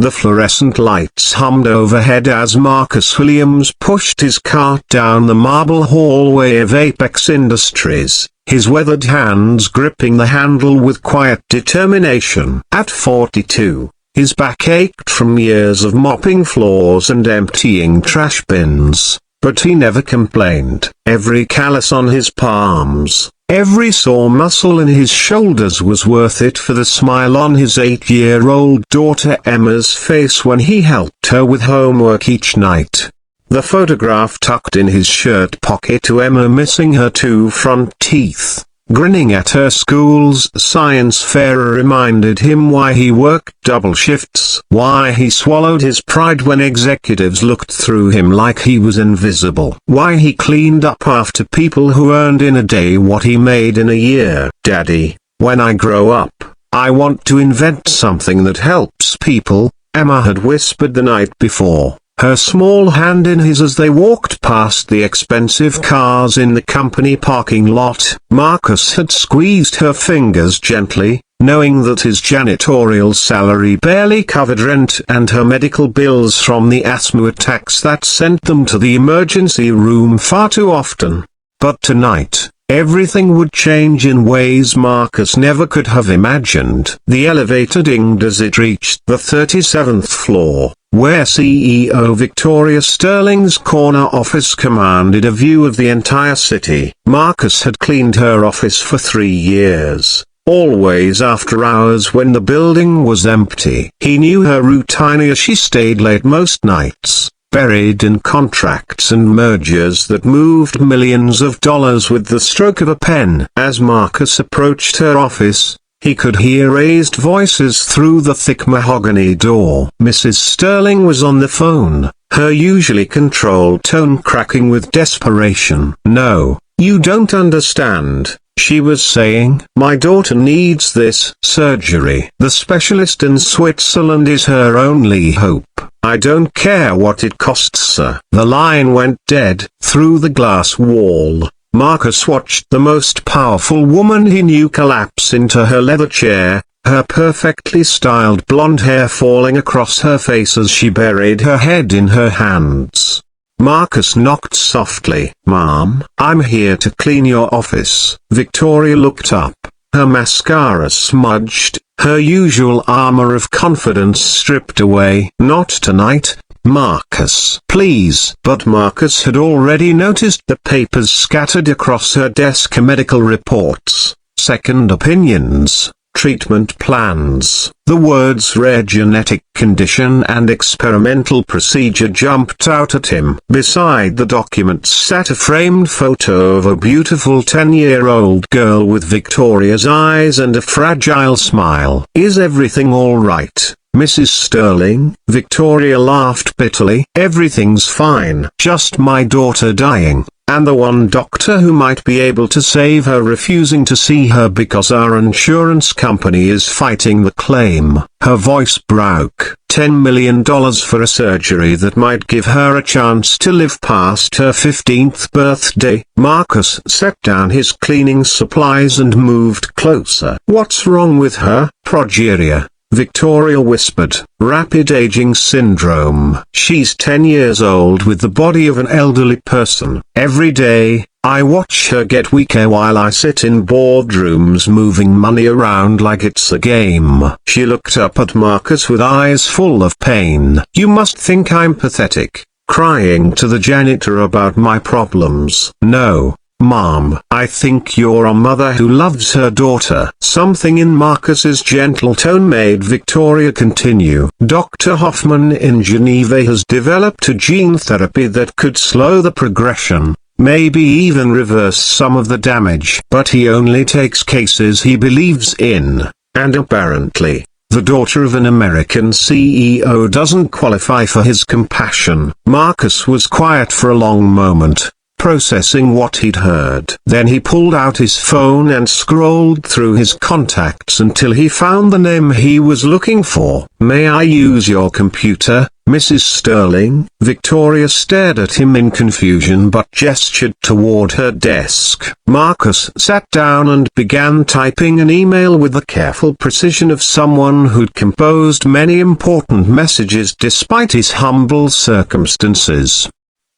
The fluorescent lights hummed overhead as Marcus Williams pushed his cart down the marble hallway of Apex Industries, his weathered hands gripping the handle with quiet determination. At 42, his back ached from years of mopping floors and emptying trash bins, but he never complained. Every callus on his palms, every sore muscle in his shoulders was worth it for the smile on his 8-year-old daughter Emma's face when he helped her with homework each night. The photograph tucked in his shirt pocket to Emma missing her 2 front teeth, grinning at her school's science fair reminded him why he worked double shifts, why he swallowed his pride when executives looked through him like he was invisible, why he cleaned up after people who earned in a day what he made in a year. "Daddy, when I grow up, I want to invent something that helps people," Emma had whispered the night before, her small hand in his as they walked past the expensive cars in the company parking lot. Marcus had squeezed her fingers gently, knowing that his janitorial salary barely covered rent and her medical bills from the asthma attacks that sent them to the emergency room far too often. But tonight, everything would change in ways Marcus never could have imagined. The elevator dinged as it reached the 37th floor, where CEO Victoria Sterling's corner office commanded a view of the entire city. Marcus had cleaned her office for 3 years, always after hours when the building was empty. He knew her routine as she stayed late most nights, buried in contracts and mergers that moved millions of dollars with the stroke of a pen. As Marcus approached her office, he could hear raised voices through the thick mahogany door. Mrs. Sterling was on the phone, her usually controlled tone cracking with desperation. "No, you don't understand," she was saying. "My daughter needs this surgery. The specialist in Switzerland is her only hope. I don't care what it costs her." The line went dead. Through the glass wall, Marcus watched the most powerful woman he knew collapse into her leather chair, her perfectly styled blonde hair falling across her face as she buried her head in her hands. Marcus knocked softly. "Mom, I'm here to clean your office." Victoria looked up, her mascara smudged, her usual armor of confidence stripped away. "Not tonight, Marcus, please." But Marcus had already noticed the papers scattered across her desk: medical reports, second opinions, treatment plans. The words rare genetic condition and experimental procedure jumped out at him. Beside the documents sat a framed photo of a beautiful 10-year-old girl with Victoria's eyes and a fragile smile. "Is everything all right, Mrs. Sterling?" Victoria laughed bitterly. "Everything's fine. Just my daughter dying, and the one doctor who might be able to save her refusing to see her because our insurance company is fighting the claim." Her voice broke. $10 million for a surgery that might give her a chance to live past her 15th birthday. Marcus set down his cleaning supplies and moved closer. "What's wrong with her?" "Progeria," Victoria whispered. "Rapid aging syndrome. She's 10 years old with the body of an elderly person. Every day, I watch her get weaker while I sit in boardrooms moving money around like it's a game." She looked up at Marcus with eyes full of pain. "You must think I'm pathetic, crying to the janitor about my problems." "No, Mom, I think you're a mother who loves her daughter." Something in Marcus's gentle tone made Victoria continue. "Dr. Hoffman in Geneva has developed a gene therapy that could slow the progression, maybe even reverse some of the damage. But he only takes cases he believes in, and apparently, the daughter of an American CEO doesn't qualify for his compassion." Marcus was quiet for a long moment, processing what he'd heard. Then he pulled out his phone and scrolled through his contacts until he found the name he was looking for. "May I use your computer?" Mrs. Sterling. Victoria stared at him in confusion but gestured toward her desk. Marcus sat down and began typing an email with the careful precision of someone who'd composed many important messages despite his humble circumstances.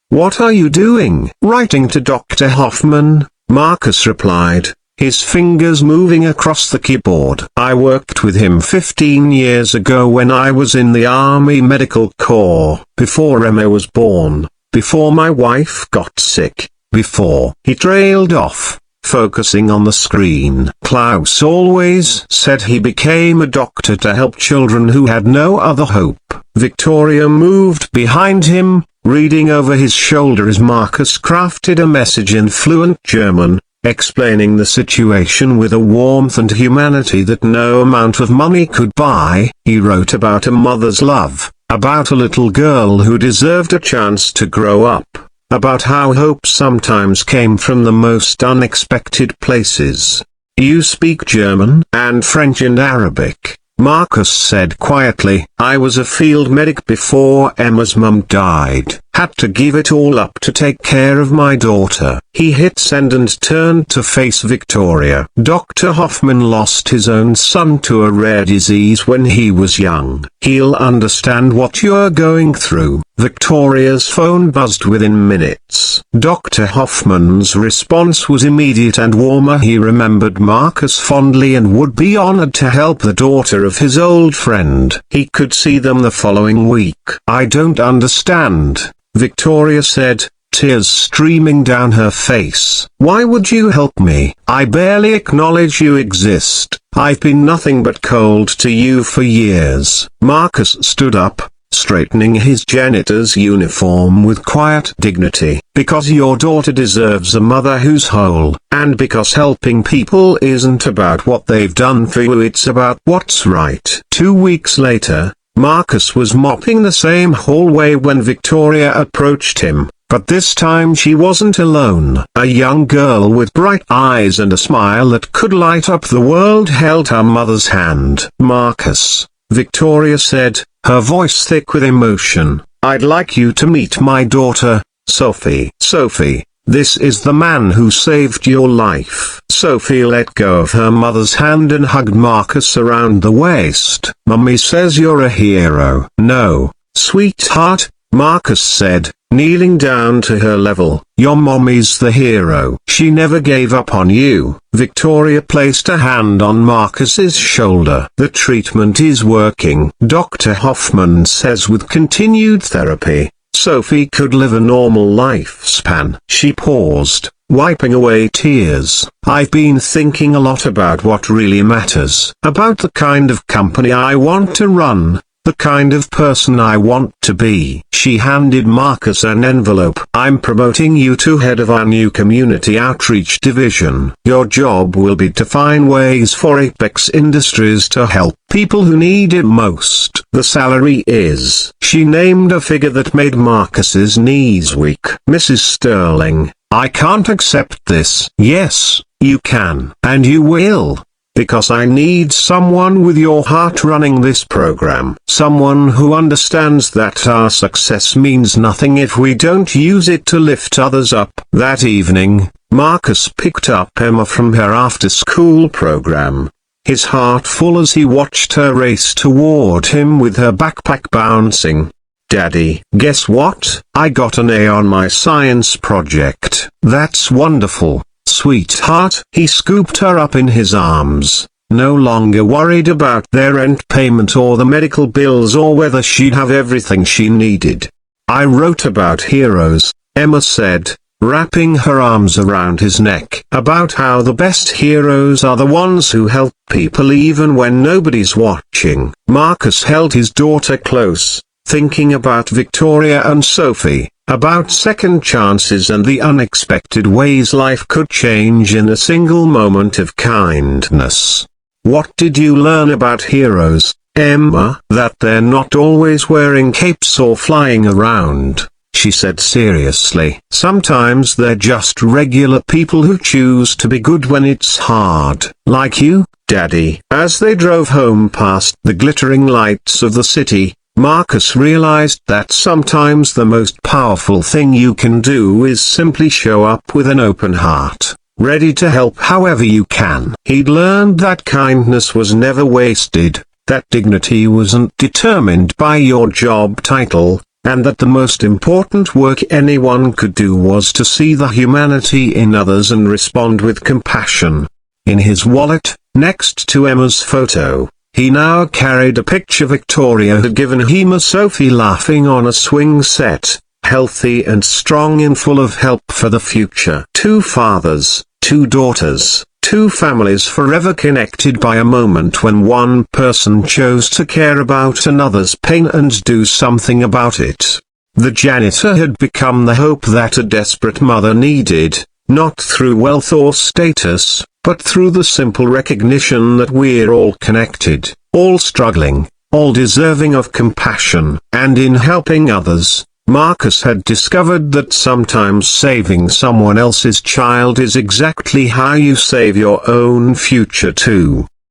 "What are you doing?" "Writing to Dr. Hoffman," Marcus replied, his fingers moving across the keyboard. "I worked with him 15 years ago when I was in the Army Medical Corps, before Emma was born, before my wife got sick, before." He trailed off, focusing on the screen. "Klaus always said he became a doctor to help children who had no other hope." Victoria moved behind him, reading over his shoulder as Marcus crafted a message in fluent German, explaining the situation with a warmth and humanity that no amount of money could buy. He wrote about a mother's love, about a little girl who deserved a chance to grow up, about how hope sometimes came from the most unexpected places. "You speak German?" "And French and Arabic," Marcus said quietly. "I was a field medic before Emma's mum died. Had to give it all up to take care of my daughter." He hit send and turned to face Victoria. "Dr. Hoffman lost his own son to a rare disease when he was young. He'll understand what you're going through." Victoria's phone buzzed within minutes. Dr. Hoffman's response was immediate and warmer. He remembered Marcus fondly and would be honored to help the daughter of his old friend. He could see them the following week. "I don't understand," Victoria said, tears streaming down her face. "Why would you help me? I barely acknowledge you exist. I've been nothing but cold to you for years." Marcus stood up, straightening his janitor's uniform with quiet dignity. "Because your daughter deserves a mother who's whole, and because helping people isn't about what they've done for you, it's about what's right." 2 weeks later, Marcus was mopping the same hallway when Victoria approached him, but this time she wasn't alone. A young girl with bright eyes and a smile that could light up the world held her mother's hand. "Marcus," Victoria said, her voice thick with emotion, "I'd like you to meet my daughter, Sophie." "Sophie, this is the man who saved your life." Sophie let go of her mother's hand and hugged Marcus around the waist. "Mummy says you're a hero." "No, sweetheart," Marcus said, kneeling down to her level. "Your mommy's the hero. She never gave up on you." Victoria placed a hand on Marcus's shoulder. "The treatment is working. Dr. Hoffman says with continued therapy, Sophie could live a normal lifespan." She paused, wiping away tears. "I've been thinking a lot about what really matters. About the kind of company I want to run, the kind of person I want to be." She handed Marcus an envelope. "I'm promoting you to head of our new community outreach division. Your job will be to find ways for Apex Industries to help people who need it most. The salary is..." She named a figure that made Marcus's knees weak. "Mrs. Sterling, I can't accept this." "Yes, you can. And you will. Because I need someone with your heart running this program. Someone who understands that our success means nothing if we don't use it to lift others up." That evening, Marcus picked up Emma from her after-school program, his heart full as he watched her race toward him with her backpack bouncing. "Daddy, guess what? I got an A on my science project." "That's wonderful, sweetheart." He scooped her up in his arms, no longer worried about their rent payment or the medical bills or whether she'd have everything she needed. "I wrote about heroes," Emma said, wrapping her arms around his neck. "About how the best heroes are the ones who help people even when nobody's watching." Marcus held his daughter close, thinking about Victoria and Sophie, about second chances and the unexpected ways life could change in a single moment of kindness. "What did you learn about heroes, Emma?" "That they're not always wearing capes or flying around," she said seriously. "Sometimes they're just regular people who choose to be good when it's hard. Like you, Daddy." As they drove home past the glittering lights of the city, Marcus realized that sometimes the most powerful thing you can do is simply show up with an open heart, ready to help however you can. He'd learned that kindness was never wasted, that dignity wasn't determined by your job title, and that the most important work anyone could do was to see the humanity in others and respond with compassion. In his wallet, next to Emma's photo, he now carried a picture Victoria had given him of Sophie laughing on a swing set, healthy and strong and full of help for the future. 2 fathers, 2 daughters, 2 families forever connected by a moment when one person chose to care about another's pain and do something about it. The janitor had become the hope that a desperate mother needed, not through wealth or status, but through the simple recognition that we're all connected, all struggling, all deserving of compassion. And in helping others, Marcus had discovered that sometimes saving someone else's child is exactly how you save your own future too.